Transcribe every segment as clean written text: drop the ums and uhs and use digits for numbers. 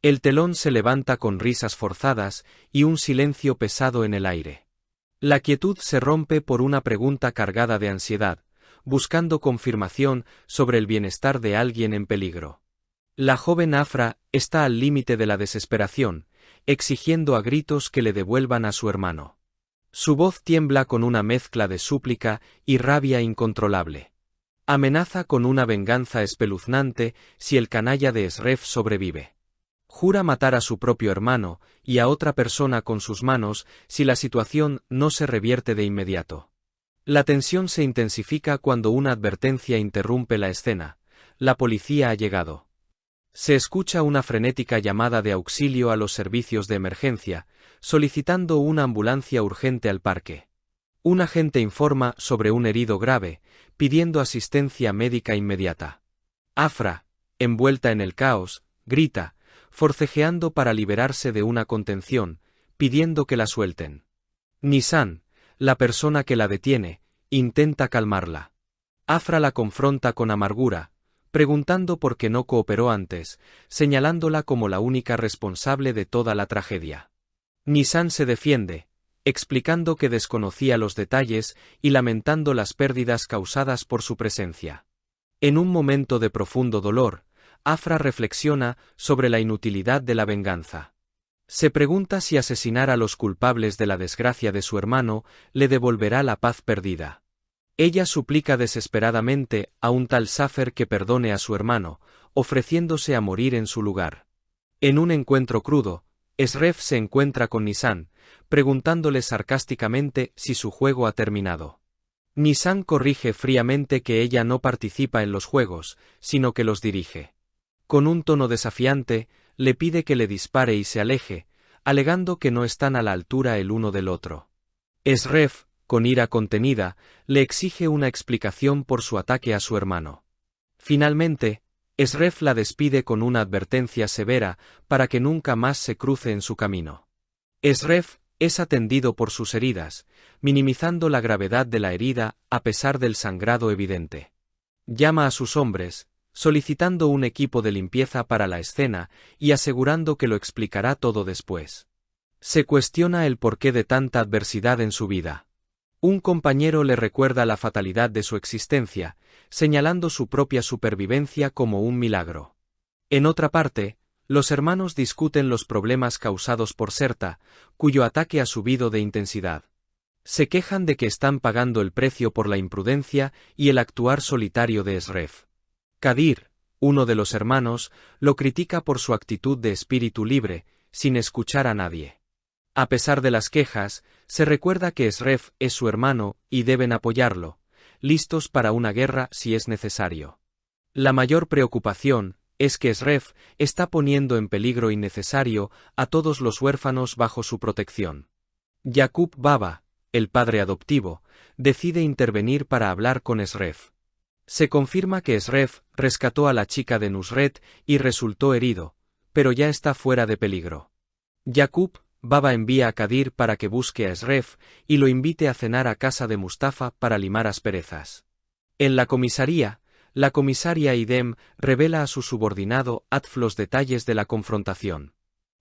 El telón se levanta con risas forzadas y un silencio pesado en el aire. La quietud se rompe por una pregunta cargada de ansiedad, buscando confirmación sobre el bienestar de alguien en peligro. La joven Afra está al límite de la desesperación, exigiendo a gritos que le devuelvan a su hermano. Su voz tiembla con una mezcla de súplica y rabia incontrolable. Amenaza con una venganza espeluznante si el canalla de Esref sobrevive. Jura matar a su propio hermano y a otra persona con sus manos si la situación no se revierte de inmediato. La tensión se intensifica cuando una advertencia interrumpe la escena. La policía ha llegado. Se escucha una frenética llamada de auxilio a los servicios de emergencia, solicitando una ambulancia urgente al parque. Un agente informa sobre un herido grave, pidiendo asistencia médica inmediata. Afra, envuelta en el caos, grita, forcejeando para liberarse de una contención, pidiendo que la suelten. Nisan, la persona que la detiene, intenta calmarla. Afra la confronta con amargura, preguntando por qué no cooperó antes, señalándola como la única responsable de toda la tragedia. Nisan se defiende, explicando que desconocía los detalles y lamentando las pérdidas causadas por su presencia. En un momento de profundo dolor, Afra reflexiona sobre la inutilidad de la venganza. Se pregunta si asesinar a los culpables de la desgracia de su hermano le devolverá la paz perdida. Ella suplica desesperadamente a un tal Safer que perdone a su hermano, ofreciéndose a morir en su lugar. En un encuentro crudo, Esref se encuentra con Nisan, preguntándole sarcásticamente si su juego ha terminado. Nisan corrige fríamente que ella no participa en los juegos, sino que los dirige. Con un tono desafiante, le pide que le dispare y se aleje, alegando que no están a la altura el uno del otro. Esref, con ira contenida, le exige una explicación por su ataque a su hermano. Finalmente, Esref la despide con una advertencia severa para que nunca más se cruce en su camino. Esref es atendido por sus heridas, minimizando la gravedad de la herida a pesar del sangrado evidente. Llama a sus hombres, solicitando un equipo de limpieza para la escena y asegurando que lo explicará todo después. Se cuestiona el porqué de tanta adversidad en su vida. Un compañero le recuerda la fatalidad de su existencia, señalando su propia supervivencia como un milagro. En otra parte, los hermanos discuten los problemas causados por Serta, cuyo ataque ha subido de intensidad. Se quejan de que están pagando el precio por la imprudencia y el actuar solitario de Esref. Kadir, uno de los hermanos, lo critica por su actitud de espíritu libre, sin escuchar a nadie. A pesar de las quejas, se recuerda que Esref es su hermano y deben apoyarlo, listos para una guerra si es necesario. La mayor preocupación es que Esref está poniendo en peligro innecesario a todos los huérfanos bajo su protección. Yaqub Baba, el padre adoptivo, decide intervenir para hablar con Esref. Se confirma que Esref rescató a la chica de Nusret y resultó herido, pero ya está fuera de peligro. Yaqub Baba envía a Kadir para que busque a Esref y lo invite a cenar a casa de Mustafa para limar asperezas. En la comisaría, la comisaria Idem revela a su subordinado Atf los detalles de la confrontación.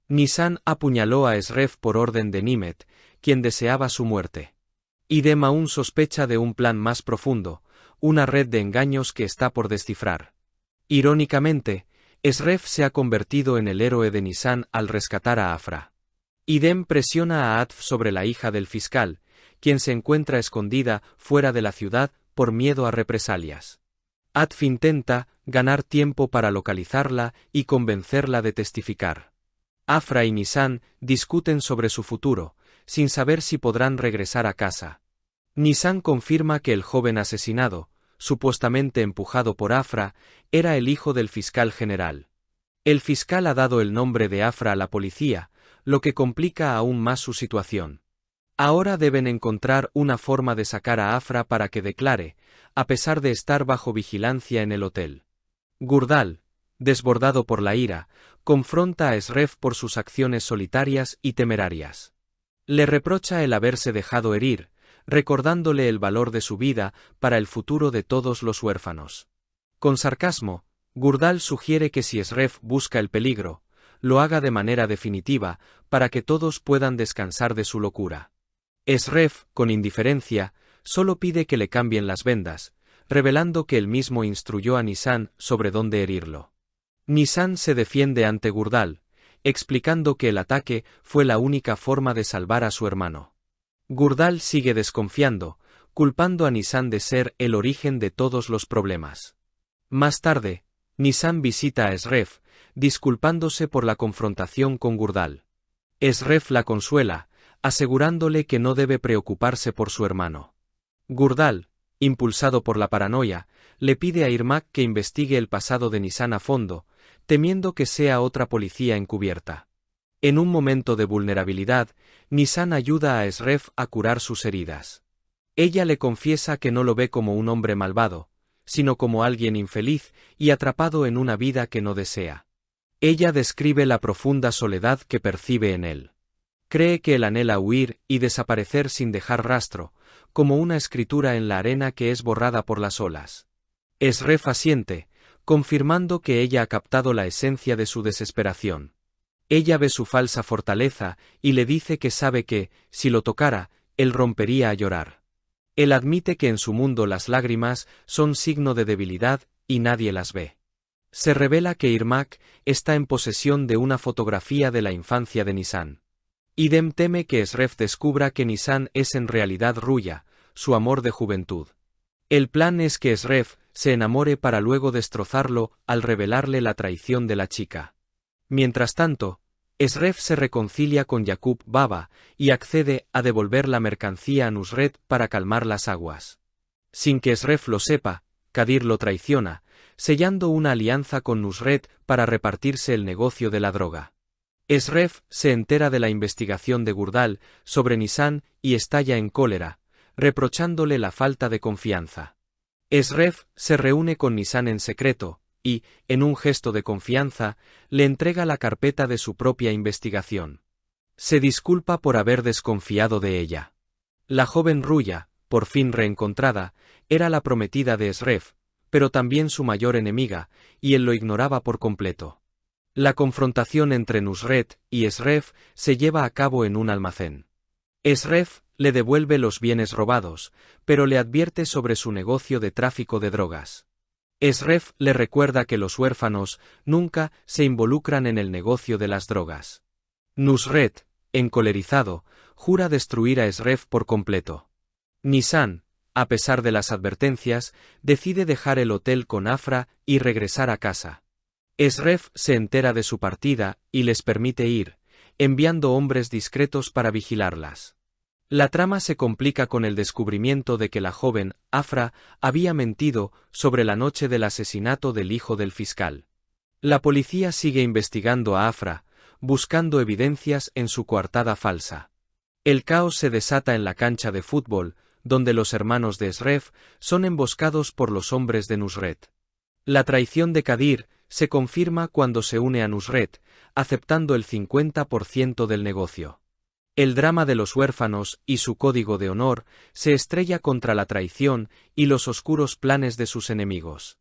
Nisan apuñaló a Esref por orden de Nimet, quien deseaba su muerte. Idem aún sospecha de un plan más profundo, una red de engaños que está por descifrar. Irónicamente, Esref se ha convertido en el héroe de Nisan al rescatar a Afra. Idem presiona a Atf sobre la hija del fiscal, quien se encuentra escondida fuera de la ciudad por miedo a represalias. Atf intenta ganar tiempo para localizarla y convencerla de testificar. Afra y Nisan discuten sobre su futuro, sin saber si podrán regresar a casa. Nisan confirma que el joven asesinado, supuestamente empujado por Afra, era el hijo del fiscal general. El fiscal ha dado el nombre de Afra a la policía, lo que complica aún más su situación. Ahora deben encontrar una forma de sacar a Afra para que declare, a pesar de estar bajo vigilancia en el hotel. Gurdal, desbordado por la ira, confronta a Esref por sus acciones solitarias y temerarias. Le reprocha el haberse dejado herir, recordándole el valor de su vida para el futuro de todos los huérfanos. Con sarcasmo, Gurdal sugiere que si Esref busca el peligro, lo haga de manera definitiva, para que todos puedan descansar de su locura. Esref, con indiferencia, solo pide que le cambien las vendas, revelando que él mismo instruyó a Nisan sobre dónde herirlo. Nisan se defiende ante Gurdal, explicando que el ataque fue la única forma de salvar a su hermano. Gurdal sigue desconfiando, culpando a Nisan de ser el origen de todos los problemas. Más tarde, Nisan visita a Esref, disculpándose por la confrontación con Gurdal. Esref la consuela, asegurándole que no debe preocuparse por su hermano. Gurdal, impulsado por la paranoia, le pide a Irmak que investigue el pasado de Nisan a fondo, temiendo que sea otra policía encubierta. En un momento de vulnerabilidad, Nisan ayuda a Esref a curar sus heridas. Ella le confiesa que no lo ve como un hombre malvado, sino como alguien infeliz y atrapado en una vida que no desea. Ella describe la profunda soledad que percibe en él. Cree que él anhela huir y desaparecer sin dejar rastro, como una escritura en la arena que es borrada por las olas. Esref asiente, confirmando que ella ha captado la esencia de su desesperación. Ella ve su falsa fortaleza y le dice que sabe que, si lo tocara, él rompería a llorar. Él admite que en su mundo las lágrimas son signo de debilidad y nadie las ve. Se revela que Irmak está en posesión de una fotografía de la infancia de Nisan. Idem teme que Esref descubra que Nisan es en realidad Ruya, su amor de juventud. El plan es que Esref se enamore para luego destrozarlo al revelarle la traición de la chica. Mientras tanto, Esref se reconcilia con Yaqub Baba y accede a devolver la mercancía a Nusret para calmar las aguas. Sin que Esref lo sepa, Kadir lo traiciona, sellando una alianza con Nusret para repartirse el negocio de la droga. Esref se entera de la investigación de Gurdal sobre Nisan y estalla en cólera, reprochándole la falta de confianza. Esref se reúne con Nisan en secreto y, en un gesto de confianza, le entrega la carpeta de su propia investigación. Se disculpa por haber desconfiado de ella. La joven Ruya, por fin reencontrada, era la prometida de Esref, pero también su mayor enemiga, y él lo ignoraba por completo. La confrontación entre Nusret y Esref se lleva a cabo en un almacén. Esref le devuelve los bienes robados, pero le advierte sobre su negocio de tráfico de drogas. Esref le recuerda que los huérfanos nunca se involucran en el negocio de las drogas. Nusret, encolerizado, jura destruir a Esref por completo. Nisan, a pesar de las advertencias, decide dejar el hotel con Afra y regresar a casa. Esref se entera de su partida y les permite ir, enviando hombres discretos para vigilarlas. La trama se complica con el descubrimiento de que la joven, Afra, había mentido sobre la noche del asesinato del hijo del fiscal. La policía sigue investigando a Afra, buscando evidencias en su coartada falsa. El caos se desata en la cancha de fútbol, donde los hermanos de Esref son emboscados por los hombres de Nusret. La traición de Kadir se confirma cuando se une a Nusret, aceptando el 50% del negocio. El drama de los huérfanos y su código de honor se estrella contra la traición y los oscuros planes de sus enemigos.